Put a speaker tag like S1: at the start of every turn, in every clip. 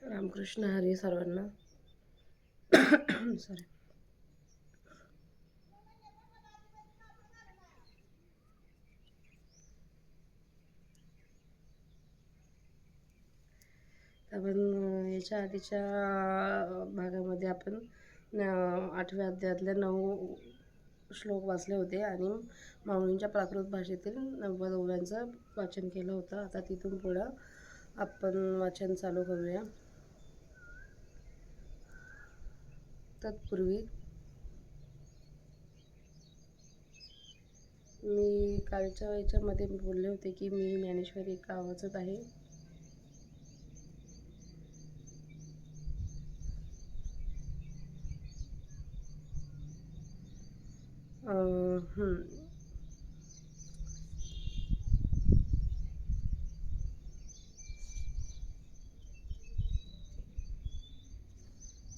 S1: रामकृष्ण हरी सर्वांना. सॉरी. आपण याच्या आधीच्या भागामध्ये आपण 8व्या अध्यायातल्या 9 श्लोक वाचले होते आणि माऊलींच्या प्राकृत भाषेतील 90 ओव्यांचं वाचन केलं होतं. आता तिथून पुढं आपण वाचन चालू करूया. तत्पूर्वी मी कालच्या याच्यामध्ये बोलले होते की मी ज्ञानेश्वरी का वाचत आहे.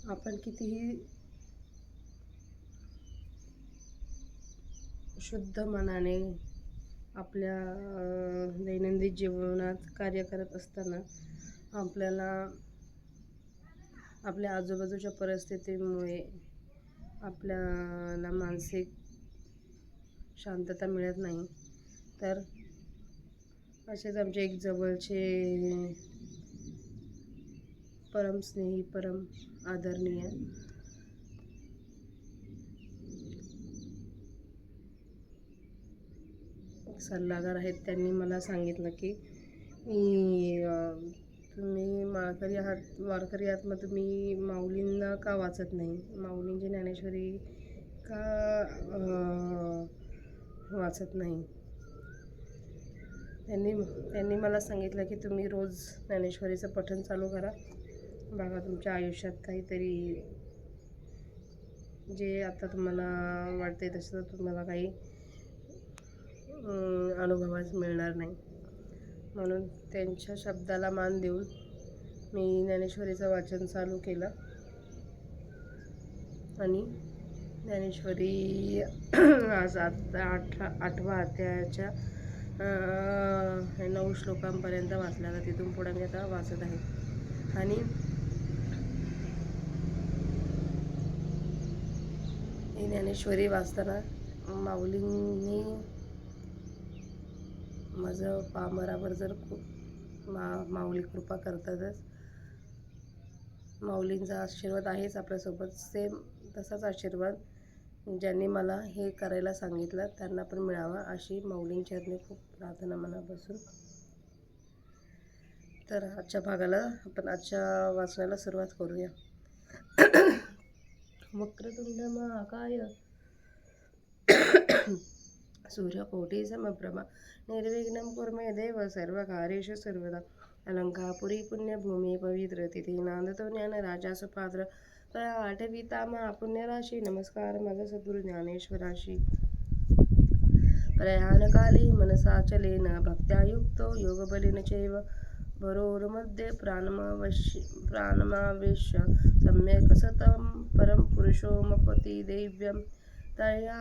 S1: आपण कितीही शुद्ध मनाने आपल्या दैनंदिन जीवनात कार्य करत असताना आपल्याला आपल्या आजूबाजूच्या परिस्थितीमुळे आपल्याला मानसिक शांतता मिळत नाही. तर असेच आमचे एक जवळचे परम स्नेही, परम आदरणीय सल्लागार आहेत. त्यांनी मला सांगितलं की तुम्ही वारकरी आहात, मग तुम्ही माऊलींना का वाचत नाही, माऊलींची ज्ञानेश्वरी का वाचत नाही. त्यांनी मला सांगितलं की तुम्ही रोज ज्ञानेश्वरीचं पठण चालू करा. बघा तुमच्या आयुष्यात काहीतरी जे आता तुम्हाला वाटते तसं तुम्हाला काही अनुभवास मिळणार नाही. म्हणून त्यांच्या शब्दाला मान देऊन मी ज्ञानेश्वरीचं वाचन चालू केलं आणि ज्ञानेश्वरी आज 8व्या अध्यायाच्या 9 श्लोकांपर्यंत वाचल्याला तिथून पुढे मी आता वाचत आहे. आणि ही ज्ञानेश्वरी वाचताना माऊलींनी माझं पामरावर जर माऊली कृपा करतातच, माऊलींचा आशीर्वाद आहेच आपल्यासोबत. सेम तसाच आशीर्वाद ज्यांनी मला हे करायला सांगितलं त्यांना पण मिळावा अशी माऊलींचरणी खूप प्रार्थना मनापासून. तर आजच्या भागाला आपण आजच्या वाचनाला सुरुवात करूया. वक्रतुंड महाकाय सूर्यकोटी समप्रभा निर्विघ्नं कुरु मे देव सर्वकार्येषु सर्वदा. अलंकापुरी पुण्यभूमी पवित्र तिथी नांदतो ज्ञान राजा सुपात्र. तया आठविता महापुण्यराशी नमस्कार माझा सद्गुरु ज्ञानेश्वराशी. प्रयाणकाले मनसाचलेन भक्त्यायुक्तो योगबलेन चैव भरोर्मध्ये प्राणमावेश्य सम्यक् सतं परं पुरुषोमपति दैव्यं. तया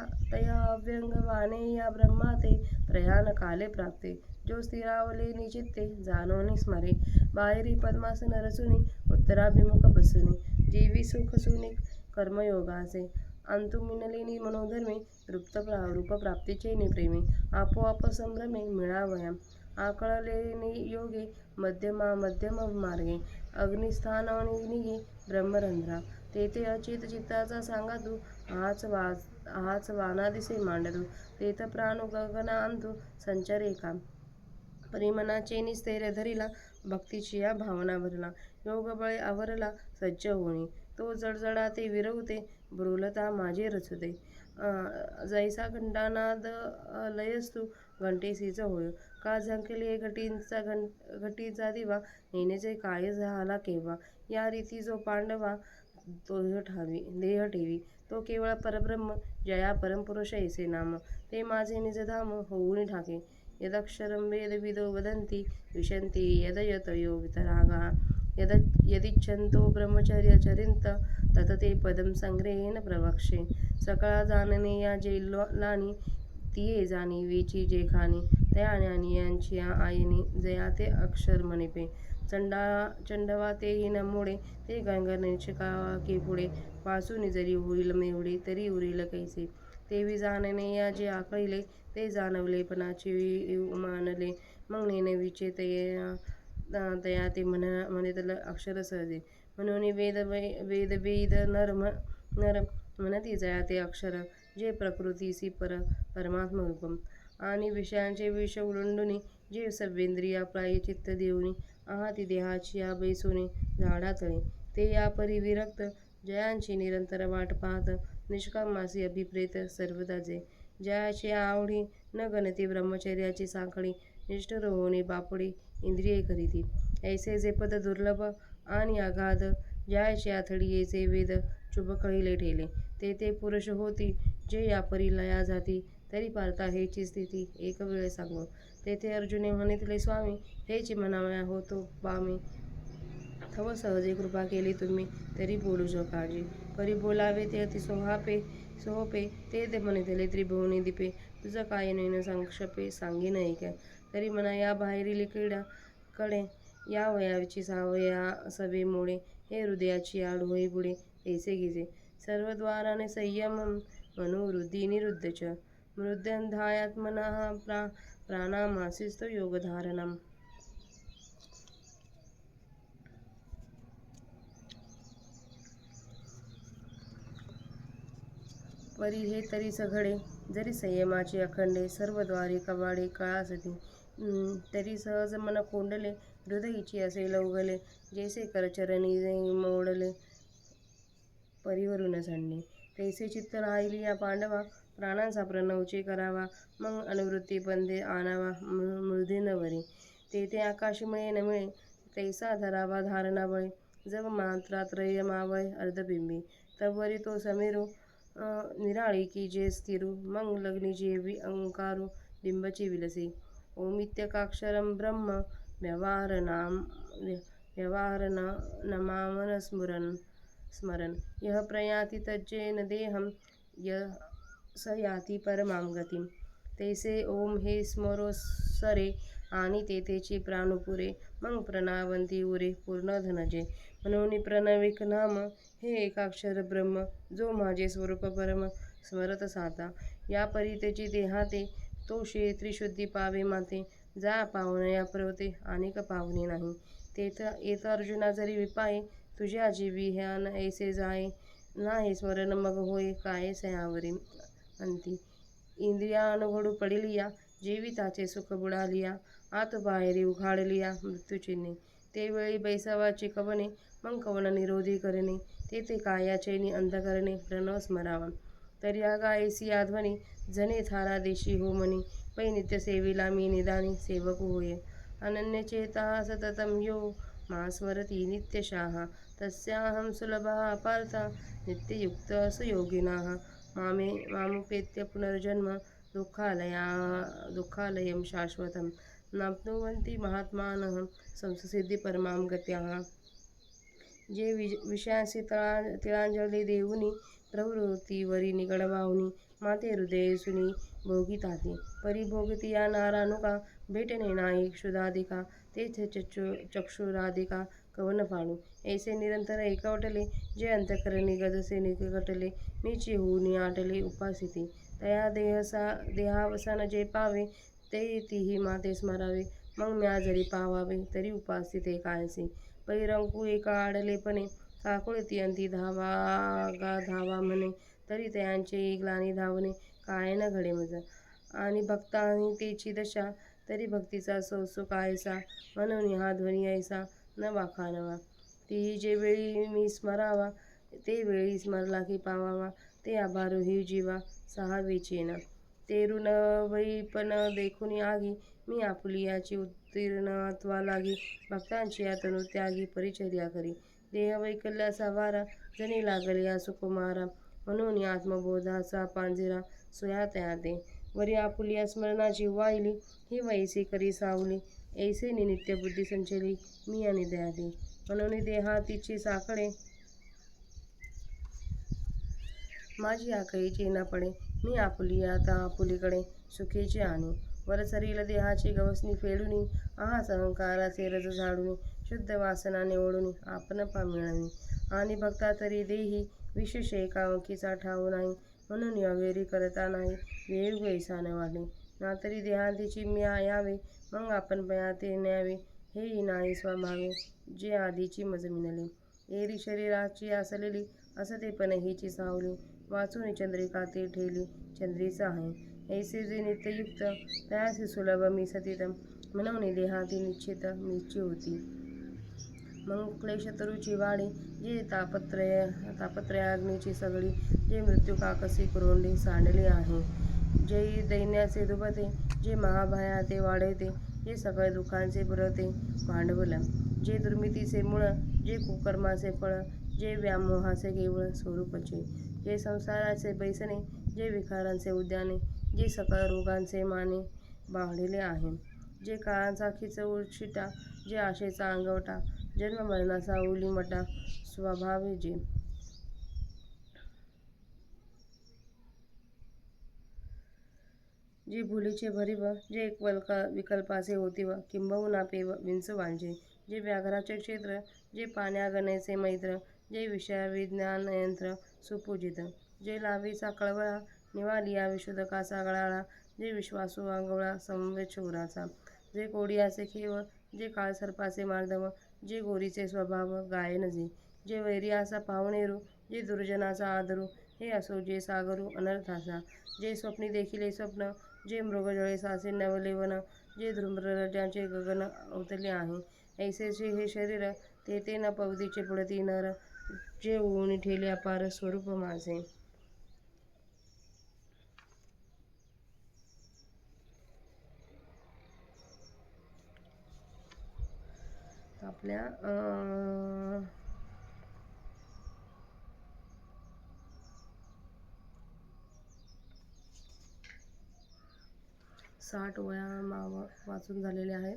S1: व्यंगवानेया ब्रह्माते प्रयाणकाले प्राप्ते. जो स्थिरावले निचित्ते जाणोनी स्मरे. बाहेरी पद्मासन रचुनी उत्तराभिमुख बसुनी. जीवी सुख सुनिक कर्मयोगाचे अंतु मिनलेनी मनोधर्मे. रूपप्राप्तीचे प्रेमे आपोआप संभ्रमे मिळावया. आकळलेनी योगे मध्यम मार्गे. अग्निस्थानाने निघे ब्रह्मरंध्रा. तेथे अचित चित्ताचा सांगा तू. हाच वानादिसे मांडतो. तेथ प्राण गगना अंतु संचरे का. परिमनाचे निस्थैर्य धरिला. भक्तीची या भावना भरला. योगबळे आवरला सज्ज होणे. तो जडजडाते विरवते. ब्रूलता माझे रचुते. जैसा घंटानाद लयस्तु घंटेसीच होय. का झंकले घटीचा दिवा. नेण्याचे काय झाला केव्हा. या रीती जो पांडवा देह ठेवी. तो केवळ परब्रह्म जया परमपुरुष ऐसे नाम. ते माझे निजधाम होऊन ठाके. यदक्षरं वेदविदो वदन्ति विशन्ति यदयतयो वितरागाः. यदिच्छन्तो ब्रह्मचर्य चरिंत तत ते पदं संग्रहेण प्रवक्षे. सकळा जाणणे या जे लानी तिये जाणी वेची जे खाणी. त्या ज्ञानी यांची आयनी जया ते अक्षर मणिपे. चंडवा तेही न मोडे, ते गंगनेचे के पुढे, वाचून जरी होईल मेवढे, तरी उरील कैसे. तेवी जाणणे या जे आकळिले, ते जाणवले पणाचे मानले, मग नेणवीचे तया ते म्हणेतल अक्षर सहजे. म्हणून वेद नर म्हणती जया ते अक्षर, जे प्रकृतीसी परमात्म रूपम. आणि विषयांचे विष उलंडुनी, जे सर्वेंद्रिया प्राय चित्त देऊनी, आहाती देहाची या बैसोनी झाडातळे. ते या परी विरक्त जयांची निरंतर वाट पाहत, निष्कामासी अभिप्रेत सर्वदा जे. जयाची आवडी न गणती ब्रह्मचर्याची साखळी, निष्ठुर होणे बापडे इंद्रिये करीती. ऐसे जे पद दुर्लभ आणि अगाध, जयाची आथडियेचे वेद चुबकळीले ठेले. ते पुरुष होती, जे या परी लया जाती, तरी पारता हेची स्थिती एक वेळ सांगू. तेथे अर्जुने म्हणितले स्वामी, हेची म्हणावया होतो पामी. थव सहजे कृपा केली तुम्ही, तरी बोलू काळजी. परी बोलावे ते अति सोहपे, ते म्हणितले त्रिभुवनी दीपे. तुझ काय नैन संक्षेपे, सांगीन ऐक्या. तरी म्हणा या बाहेरील क्रीडा कडे, या वयाची सावया सवे मोडे. हे हृदयाची आड होई बुडे, तैसे गिजे. सर्व द्वाराने संयम म्हणू वृद्धी निरुद्ध च. मृद्यंधायात्मनः प्राणामासीस्तो योगधारणम. परी हे तरी सघळे, जरी संयमाचे अखंडे, सर्व द्वारे कवाडे कळासती. तरी सहज मन कोंडले, हृदयीची असे लवगले, जैसे करचरणी मोडले परीवरून सांडणे. तैसे चित्त राहिली या पांडवा, प्राणांचा प्रणवचे करावा, मग अनुवृत्ती बंधे आणावा मूर्धन्यवरी. तेथे आकाश मिळे न मिळे, तैसा धरावा धारणा बळे. जब मात्रात्रय मावळे अर्धबिंबी, तवरी तो समीरू निराळी की जे स्थिरू. मग लग्नी जेवी अंकारू, बिंबची विलसी. ओमित्यकाक्षरं ब्रह्म व्यवहारनमामन स्मरन्. यः प्रयाति तज्जेन देहं, स याति परमां गतिम्. तैसे ओम हे स्मरो सरे, आणि तेथेची प्राणुपुरे. मग प्रणवांती उरे पूर्ण धनजे. म्हणून प्रणविक नाम, हे एकाक्षर ब्रह्म, जो माझे स्वरूप परम स्मरत साता. या परी त्याची देहाते, तो त्रिशुद्धी पावे माते. जा पावनया पर्वते, अनेक पावने नाही. तेथ येत अर्जुना जरी विपाये, तुझ्या जीवी ह्यान ऐसे जाये. नाही स्मरण मग होय काय सयावरी अंती. इंद्रियानुघडू पडिलिया, जीविताचे सुख बुडालिया. आत बाहेरी उघाडलिया मृत्यूचिन्हे. ते वेळी बैसावाचे कवने, मग कवन निरोधी करणे. तेथे काया चैनी अंधकरणे, प्रणव स्मरावा. तरी अगायसी आध्वनी, जने थारा देशी हो मनी. पै नित्य सेविला मी निदानी, सेवक होय अनन्यचेता सततम यो. मा स्मरती नित्यशाः, तस्याहं सुलभः पार्थ. नित्ययुक्त सुयोगिनः, मामुपेत्य पुनर्जन्म दुःखालयं शाश्वतं. नाप्नुवन्ति महात्मानः, संससिद्धि परमां गत्याः. जे विषयांसी तिळांजली देऊनी, प्रवृत्तीवरी निगडवाहुनी. माते हृदयेसुनी भोगिताते, परी भोगतिया नारानुका. भेटणे नाही क्षुधाधिका, तेथे चक्षुराधिका कवन पाळू. ऐसे निरंतर एकवटले, जे अंतःकरणी गदसे निकटले. मीची होऊनी आटले उपासिते. तया देहावसान जे पावे, ते तीही माते स्मरावे. मग म्या जरी पावावे, तरी उपासिते कायसे. पै रंकू एका आडलेपणे, काकुळती अंती धावा म्हणे. तरी तयांचे ग्लानी धावणे, काय न घडे मज. आणि भक्तांनी तेची दशा, तरी भक्तीचा सौसो कायसा. म्हणून हा ध्वनी ऐसा न वाखाणवा. तीही जे वेळी मी स्मरावा, ते वेळी स्मरला की पावावा. ते आभारू ही जीवा सहावेचेना. तेरू न वै पण देखुनी आगी, मी आपुलियाची उत्तीर्णत्वा लागी. भक्तांची आतनु त्यागी, परिचर्या करी. देह वैकल्याचा वारा, जनी लागल्या सुकुमारा. म्हणून आत्मबोधाचा पांजिरा, सोया तया ते. वरी आपुलिया स्मरणाची वाहिली, ही वैसी करी सावली. ऐसे नित्य बुद्धी संचली, मी आणि दया दे. म्हणून देहातीची साखळे, माझी आकळीची न पडे. मी आपुलिया ता आपुलीकडे, सुखेची आणि. वर सरील देहाची गवसणी फेडुनी, आहास अहंकाराचे रज झाडुनी. शुद्ध वासना निवडून आपण मिळावी. आणि भक्ता तरी देही विशेष एकांकीचा ठाऊ नाही, म्हणून यावेरी करता नाही वेळी वैसा न वाढले. ना तरी देहांतीची म्या यावे, मग आपण पयाते न्यावे, हेही नाही स्वभावे, जे आधीची मज मिळाले. एरी शरीराची असलेली असतेपण हिची सावली, वाचून चंद्रिका ते ठेली चंद्रीच आहे. ऐसे जे नित्ययुक्त तयासी सुलभ मी सतीत, म्हणून देहाती निश्चित मीची होती. मग क्लेशतरुची वाढी, जे तापत्रयाग्नीची सगळी, जे मृत्यू काकसी कुरोंडी सांडले आहे. जे दैन्याचे दुभते, जे महाभया ते वाढवते, जे सकळ दुःखांचे पुरवते भांडवल. जे दुर्मितीचे मूळ, जे कुकर्माचे फळ, जे व्यामोहाचे केवळ स्वरूपचे. जे संसाराचे बैसणे, जे विकारांचे उद्याने, जे सकळ रोगांचे माने वाढले आहे. जे काळाचा खिचवू शिटा, जे आशेचा अंगवटा, जन्म मरणाचा उलिमटा स्वभावे जे. जे भुलीचे भरीव, जे विकल्पाचे होतीव, किंबहुना पेव विंच वांझे. जे व्याघ्राचे क्षेत्र, जे पाण्यागणेचे मैत्र, जे विषयाविज्ञानयंत्र सुपूजित. जे लावेचा कळवळा, निवालिया विशोधकाचा गळाळा, जे विश्वासू अंगवळा समवेत शूराचा. जे कोडियाचे खेळ, जे काळसर्पाचे मार्दव, जे गोरीचे स्वभाव गायन जे. जे वैरियाचा पाहुणेरू, जे दुर्जनाचा आदरू, हे असो जे सागरू अनर्थाचा. जे स्वप्नी देखिले स्वप्न, जे मृगजळे साचे नवलेवन, जे धूम्ररजाचे गगन अवतले आहे. ऐसेचे हे शरीर, ते न पवतीचे पुढती नर, जे ओळून ठेले अपार स्वरूप माझे. आपल्या 60 ओव्या वाचून झालेल्या आहेत.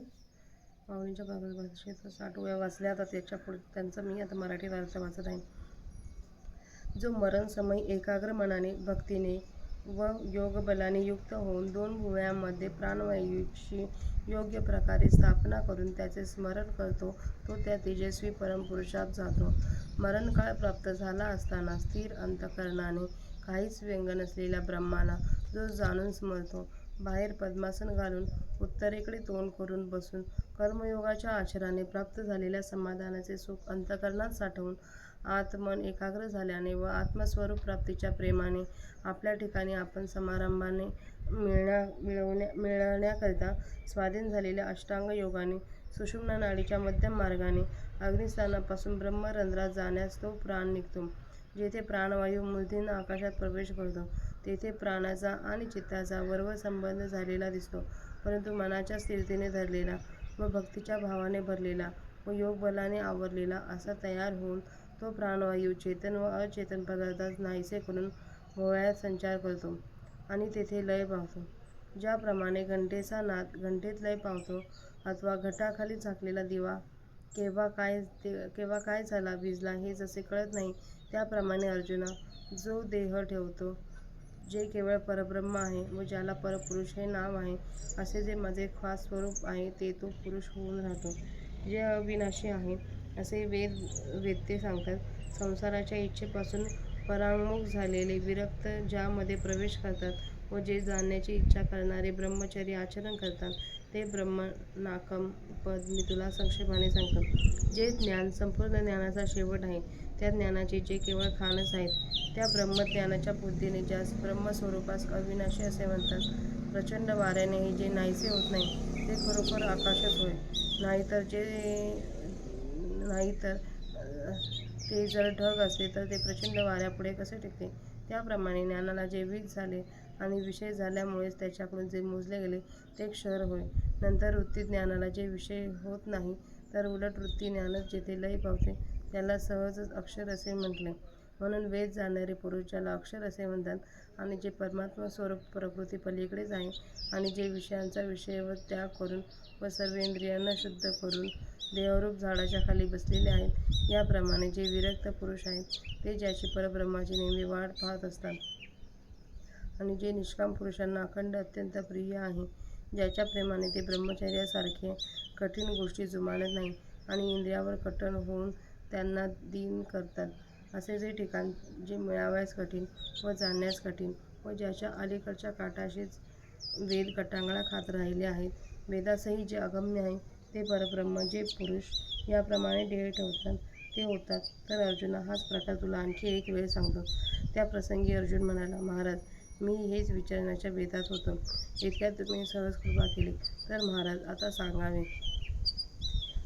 S1: माऊलींच्या प्राकृत भाषेत 60 ओव्या वाचल्या. आता त्याच्या पुढे त्यांचं मी आता मराठी अर्थ वाचत आहे. जो मरण समय एकाग्र मनाने, भक्तीने व योगबलाने युक्त होऊन 2 भुवयांमध्ये प्राणवायूची योग्य प्रकारे स्थापना करून त्याचे स्मरण करतो, तो त्या तेजस्वी परमपुरुषात जातो. मरणकाळ प्राप्त झाला असताना स्थिर अंतःकरणाने काहीच व्यंग नसलेल्या ब्रह्माला जो जाणून स्मरतो, बाहेर पद्मासन घालून उत्तरेकडे तोंड करून बसून कर्मयोगाच्या आचरणाने प्राप्त झालेल्या समाधानाचे सुख अंतःकरणात साठवून आत मन एकाग्र झाल्याने व आत्मस्वरूप प्राप्तीच्या प्रेमाने आपल्या ठिकाणी आपण समारंभाने मिळण्याकरिता स्वाधीन झालेल्या अष्टांग योगाने सुषुम्ना नाडीच्या मध्यम मार्गाने अग्निस्थानापासून ब्रह्मरंध्रात जाण्यास तो प्राण निघतो. जेथे प्राणवायू मूर्धन्य आकाशात प्रवेश करतो, तेथे प्राणाचा आणि चित्ताचा वरवर संबंध झालेला दिसतो. परंतु मनाच्या स्थिरतेने धरलेला व भक्तीच्या भावाने भरलेला व योगबलाने आवरलेला असा तयार होऊन तो प्राणवायू चेतन व अचेतन पदार्थात नाहीसे करून भोवयात संचार करतो आणि तेथे लय पावतो. ज्याप्रमाणे घंटेचा नाद घंटेत लय पावतो, अथवा घटाखाली झाकलेला दिवा केव्हा काय झाला विझला हे जसे कळत नाही, त्याप्रमाणे अर्जुना, जो देह ठेवतो, जे केवळ परब्रह्म आहे व ज्याला परपुरुष हे नाव आहे, असे जे माझे खास स्वरूप आहे, ते तो पुरुष होऊन राहतो. जे अविनाशी आहे असे वेदते सांगतात. संसाराच्या इच्छेपासून परांगमुख झालेले विरक्त ज्यामध्ये प्रवेश करतात व जे जाणण्याची इच्छा करणारे ब्रह्मचर्य आचरण करतात, ते ब्रह्मनाकम पद मी तुला संक्षेपाने सांगतो. जे ज्ञान संपूर्ण ज्ञानाचा शेवट आहे, त्या ज्ञानाचे जे केवळ खानच आहेत, त्या ब्रह्मज्ञानाच्या बुद्धीने ज्यास ब्रह्मस्वरूपास अविनाशी असे म्हणतात. प्रचंड वाऱ्यानेही जे नाहीसे होत नाही, ते खरोखर आकाशच होय. नाहीतर ते जर ढग असले तर ते प्रचंड वाऱ्यापुढे कसे टिकते. त्याप्रमाणे ज्ञानाला जे वीज झाले आणि विषय झाल्यामुळेच त्याच्याकडून जे मोजले गेले, ते क्षर होय. नंतर वृत्ती ज्ञानाला जे विषय होत नाही, तर उलट वृत्ती ज्ञानच जेथे लय पावते, त्याला सहजच अक्षर असे म्हटले. म्हणून वेद जाणणारे पुरुष ज्याला अक्षर असे म्हणतात, आणि जे परमात्मा स्वरूप प्रकृती पलीकडेच आहे, आणि जे विषयांचा विषयवत त्याग करून व सर्व इंद्रियांना शुद्ध करून देहरूप झाडाच्या खाली बसलेले आहेत, याप्रमाणे जे विरक्त पुरुष आहेत, ते ज्याची परब्रह्माची नेहमी वाट पाहत असतात, आणि जे निष्काम पुरुषांना अखंड अत्यंत प्रिय आहे, ज्याच्या प्रेमाने ते ब्रह्मचर्यासारख्या कठीण गोष्टी जुमानत नाही, आणि इंद्रियावर कट्टर होऊन त्यांना दीन करतात. असे जे ठिकाण जे मिळावयास कठीण व जाणण्यास कठीण व ज्याच्या अलीकडच्या काठाशीच वेद कटांगळा खात राहिले आहेत, वेदासही जे अगम्य आहे ते परब्रह्म जे पुरुष याप्रमाणे ध्येय ठेवतात ते होतात. तर अर्जुना, हाच प्रकार तुला आणखी एक वेळ सांगतो. त्या प्रसंगी अर्जुन म्हणाला, महाराज, मी हेच विचारण्याच्या बेतात होतो. इतक्यात तुम्ही सहज कृपा केली. तर महाराज, आता सांगावे,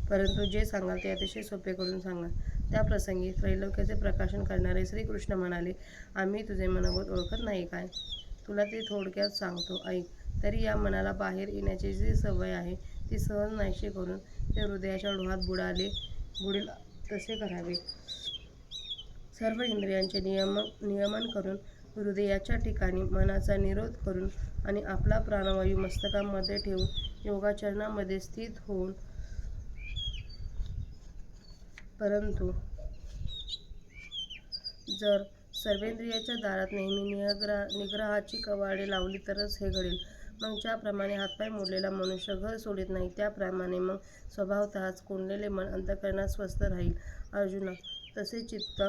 S1: परंतु जे सांगाल ते अतिशय सोपे करून सांगा. त्या प्रसंगी त्रैलोक्याचे प्रकाशन करणारे श्रीकृष्ण म्हणाले, आम्ही तुझे मनोगत ओळखत नाही काय? तुला ते थोडक्यात सांगतो, ऐक. तरी या मनाला बाहेर येण्याची जी सवय आहे ती सहज नाहीशी करून ते हृदयाच्या डोहात बुडेल तसे करावे. सर्व इंद्रियांचे नियमन करून हृदयाच्या ठिकाणी मनाचा निरोध करून आणि आपला प्राणवायू मस्तकामध्ये ठेवून योगाचरणामध्ये स्थित होऊन, परंतु जर सर्वेंद्रियाच्या दारात नेहमी निग्रहाची कवाडे लावली तरच हे घडेल. मग ज्याप्रमाणे हातपाय मोडलेला मनुष्य घर सोडित नाही, त्याप्रमाणे मग स्वभावतःच कोंडलेले मन अंतःकरणात स्वस्थ राहील. अर्जुना, तसे चित्त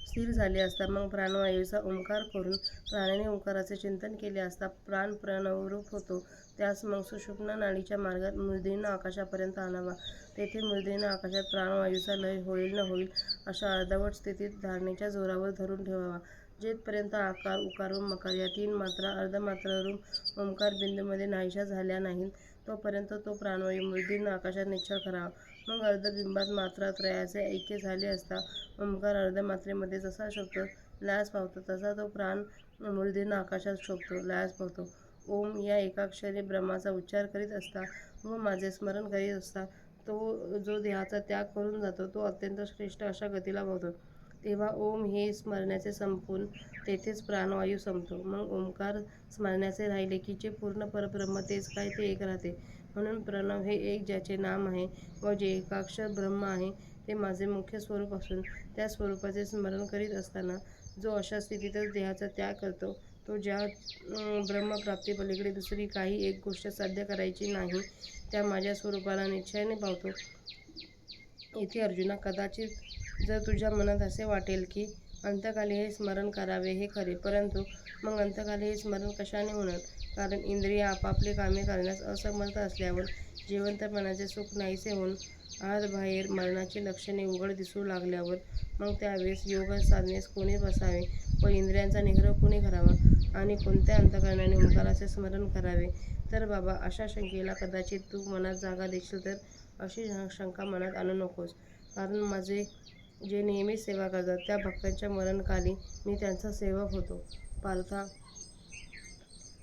S1: स्थिर झाले असता मग प्राणवायूचा ओंकार करून प्राणाने ओंकाराचे चिंतन केले असता प्राण प्रणवरूप होतो. त्यास मग सुषुम्ना नाडीच्या मार्गात मूर्धन्य आकाशापर्यंत आणावा. तेथे मूर्धन्य आकाशात प्राणवायूचा लय होईल न होईल अशा अर्धवट स्थितीत धारणेच्या जोरावर धरून ठेवावा. जेथपर्यंत आकार, उकार व मकार या तीन मात्रा अर्धमात्रारूप ओंकार बिंदूमध्ये नाहीशा झाल्या नाहीत, तोपर्यंत तो प्राणवायू मूर्धन्य आकाशात निश्चल करावा. मग अर्धबिंबात मात्रात्रयाचे ऐक्य झाले असता ओंकार अर्धमात्रेमध्ये जसा शोभतो, लयास पावतो, तसा तो प्राण मूर्धन्य आकाशात शोभतो, लयास पावतो. ओम या एकाक्षरी ब्रह्माचा उच्चार करीत असता व माझे स्मरण करीत असता तो जो देहाचा त्याग करून जातो, तो अत्यंत श्रेष्ठ अशा गतीला पावतो. तेव्हा ओम हे स्मरण्याचे संपून तेथेच प्राणवायू संपतो. मग ओंकार स्मरण्याचे राहिले की जे पूर्ण परब्रह्म तेच काय ते एक राहते. म्हणून प्रणव हे एक ज्याचे नाम आहे व जे एकाक्षर ब्रह्म आहे ते माझे मुख्य स्वरूप असून त्या स्वरूपाचे स्मरण करीत असताना जो अशा स्थितीतच देहाचा त्याग करतो, तो ज्या ब्रह्मप्राप्तीपलीकडे दुसरी काही एक गोष्ट साध्य करायची नाही त्या माझ्या स्वरूपाला निश्चयाने पावतो. येथे अर्जुना, कदाचित जर तुझ्या मनात असे वाटेल की अंतकाली हे स्मरण करावे हे खरे, परंतु मग अंतकाली हे स्मरण कशाने होणार? कारण इंद्रिय आपापली कामे करण्यास असमर्थ असल्यावर जिवंतपणाचे सुख नाहीसे होऊन आत-बाहेर मरणाची लक्षणे उघड दिसू लागल्यावर मग त्यावेळेस योग साधनेस कोणी बसावे व इंद्रियांचा निग्रह कोणी करावा आणि कोणत्या अंतःकरणाने ओंकाराचे स्मरण करावे? तर बाबा, अशा शंकेला कदाचित तू मनात जागा देशील, तर अशी शंका मनात आणू नकोस. कारण माझे जे नेहमीच सेवा करतात त्या भक्तांच्या मरणकाली मी त्यांचा सेवक होतो. पार्था,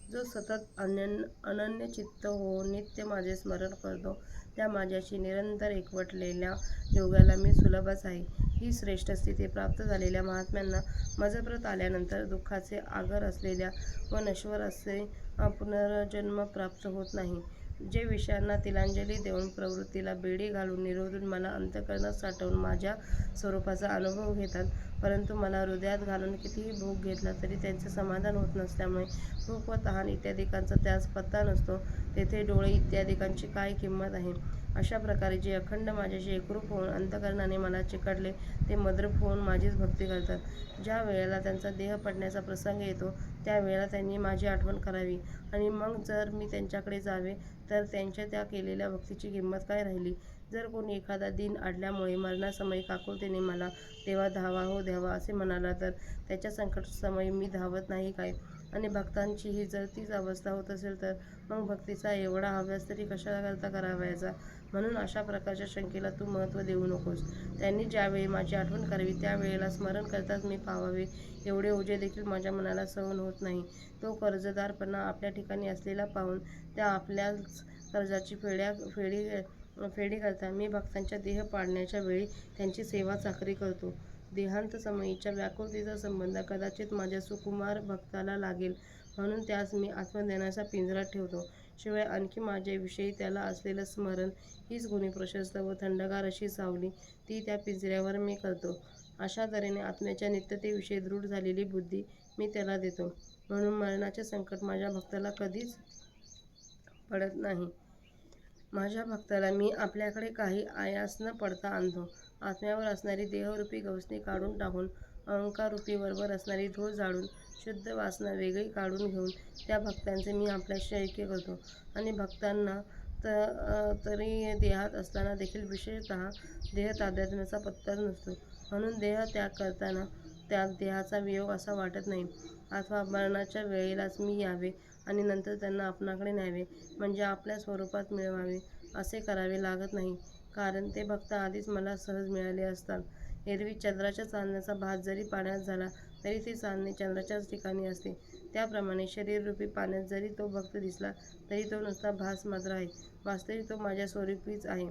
S1: जो सतत अनन्यचित्त होऊन नित्य माझे स्मरण करतो त्या माझ्याशी निरंतर एकवटलेल्या योगाला मी सुलभच आहे. ही श्रेष्ठ स्थिती प्राप्त झालेल्या महात्म्यांना मजप्रत आल्यानंतर दुःखाचे आगर असलेल्या व नश्वर असे पुनर्जन्म प्राप्त होत नाही. जे विषयांना तिलांजली देऊन प्रवृत्तीला बेडी घालून निरोधून मला अंतःकरणात साठवून माझ्या स्वरूपाचा अनुभव घेतात, परंतु मला हृदयात घालून कितीही भोग घेतला तरी त्यांचे समाधान होत नसल्यामुळे भूक व तहान इत्यादिकांचा त्यास पत्ता नसतो, तेथे डोळे इत्यादिकांची काय किंमत आहे? अशा प्रकारे जे अखंड माझ्याशी एकरूप होऊन अंतःकरणाने मला चिकटले ते मद्रूप होऊन माझीच भक्ती करतात. ज्या वेळेला त्यांचा देह पडण्याचा प्रसंग येतो त्या वेळेला त्यांनी माझी आठवण करावी आणि मग जर मी त्यांच्याकडे जावे तर त्यांच्या त्या केलेल्या भक्तीची किंमत काय राहिली? जर कोणी एखादा दिन अडल्यामुळे मरणासमयी काकुळतेने मला देवा धावा हो द्यावा असे म्हणाला तर त्याच्या संकटसमयी मी धावत नाही काय? आणि भक्तांचीही जर तीच अवस्था होत असेल तर मग भक्तीचा एवढा हव्यास तरी कशाकरता करावयाचा? म्हणून अशा प्रकारच्या शंकेला तू महत्त्व देऊ नकोस. त्यांनी ज्यावेळी माझी आठवण करावी त्या वेळेला स्मरण करताच मी पावावे एवढे ओझे देखील माझ्या मनाला सहन होत नाही. तो कर्जदारपणा आपल्या ठिकाणी असलेला पाहून त्या आपल्याच कर्जाची फेडी करता मी भक्तांच्या देह पाडण्याच्या वेळी त्यांची सेवा चाकरी करतो. देहांत समयीच्या व्याकुळतेचा संबंध कदाचित माझ्या सुकुमार भक्ताला लागेल म्हणून त्यास मी आत्मज्ञानाचा पिंजरा ठेवतो. शिवाय आणखी माझ्याविषयी त्याला असलेलं स्मरण हीच गुणी प्रशस्त व थंडगार अशी सावली ती त्या पिंजऱ्यावर मी करतो. अशा तऱ्हेने आत्म्याच्या नित्यतेविषयी दृढ झालेली बुद्धी मी त्याला देतो. म्हणून मरणाचे संकट माझ्या भक्ताला कधीच पडत नाही. माझ्या भक्ताला मी आपल्याकडे काही आयास न पडता आणतो. आत्म्यावर असणारी देहरूपी गवसणी काढून टाकून, अहंकाररूपी वरवर असणारी धूळ जाळून, शुद्ध वासना वेगळी काढून घेऊन त्या भक्तांचे मी आपल्याशी ऐक्य करतो. आणि भक्तांना तरी देहात असताना देखील विशेषतः देहतादात्म्याचा पत्तर नसतो. म्हणून देह त्याग करताना त्या देहाचा वियोग असा वाटत नाही. अथवा मरणाच्या वेळेलाच मी यावे आणि नंतर त्यांना आपणाकडे न्यावे, म्हणजे आपल्या स्वरूपात मिळवावे, असे करावे लागत नाही. कारण ते भक्त आधीच मला सहज मिळाले असतात. एरवी चंद्राच्या चांदण्याचा भास जरी पाण्यात झाला तरी ते चांदणे चंद्राच्याच ठिकाणी असते. त्याप्रमाणे शरीररूपी पाण्यात जरी तो भक्त दिसला तरी तो नुसता भास मात्र आहे. वास्तविक तो माझ्या स्वरूपीच आहे.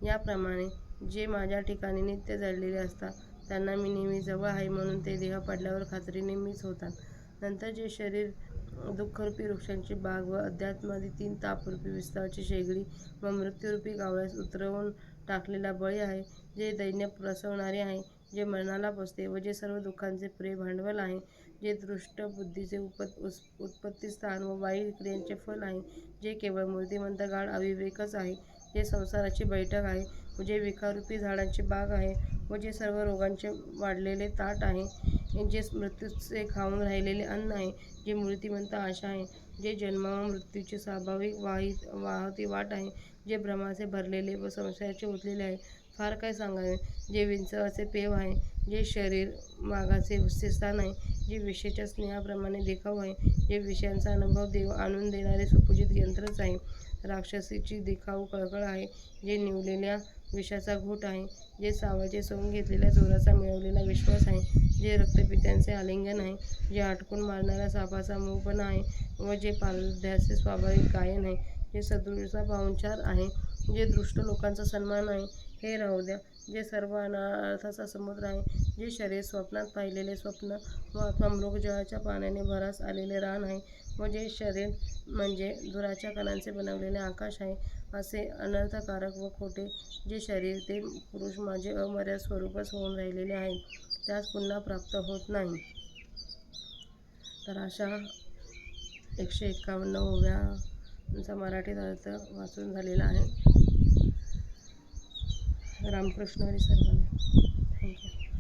S1: याप्रमाणे जे माझ्या ठिकाणी नित्य जडलेले असतात त्यांना मी नेहमी जवळ आहे म्हणून ते देह पडल्यावर खात्रीने मीच होतात. नंतर जे शरीर दुःखरूपी वृक्षांची बाग व अध्यात्मादी 3 तापरूपी विस्ताराची शेगडी व मृत्यूरूपी कावळ्यास उतरवून टाकलेला बळी आहे, जे दैन्य प्रसवणारे आहे, जे मरणाला पोचते व जे सर्व दुःखांचे पुरे भांडवल आहे, जे दृष्ट बुद्धीचे उत्पत्तिस्थान व वाईट क्रियांचे फल आहे, जे केवळ मूर्तिमंत गाढ अविवेकच आहे, जे संसाराची बैठक आहे व जे विकाररूपी झाडांची बाग आहे व जे सर्व रोगांचे वाढलेले ताट आहे, जे मृत्यूचे खाऊन राहिलेले अन्न आहे, जे मूर्तिमंत आशा आहे, जे जन्म व मृत्यूची स्वाभाविक वाहती वाट आहे, जे भ्रमाचे भरलेले व संशयाचे ओतलेले आहे, फार काय सांगावे, जे विंचवाचे पेव आहे, जे शरीर मागाचे वसतिस्थान आहे, जे विषयाच्या स्नेहाप्रमाणे देखाऊ आहे, जे विषयांचा अनुभव आणून देणारे सुपूजित यंत्रच आहे, राक्षसीची देखाऊ कळकळ आहे, जे निवलेल्या विषाचा घूट आहे, जे सावाचे सोंग घेतलेल्या चोराचा मिळवलेला विश्वास आहे, जे रक्तपित्यांचे आलिंगन आहे, जे हटकून मारणाऱ्या सापाचा मूळपणा आहे व जे पारध्याचे स्वाभाविक गायन आहे, जे सद्गुरूचा पाहुणचार आहे, जे दृष्ट लोकांचा सन्मान आहे, हे राहू द्या, जे सर्व अनर्थाचा समुद्र आहे, जे शरीर स्वप्नात पाहिलेले स्वप्न व अथवा मृगजळाच्या पाण्याने भरास आलेले रान आहे व जे शरीर म्हणजे धुराच्या कणांचे बनवलेले आकाश आहे, असे अनर्थकारक व खोटे जे शरीर ते पुरुष माझे अमर्याद स्वरूपच होऊन राहिलेले आहेत, त्यास पुन्हा प्राप्त होत नाही. तर अशा 151 ओव्यांचा मराठीत अर्थ वाचून झालेला आहे. रामकृष्ण हरी सर्वांना. थँक्यू.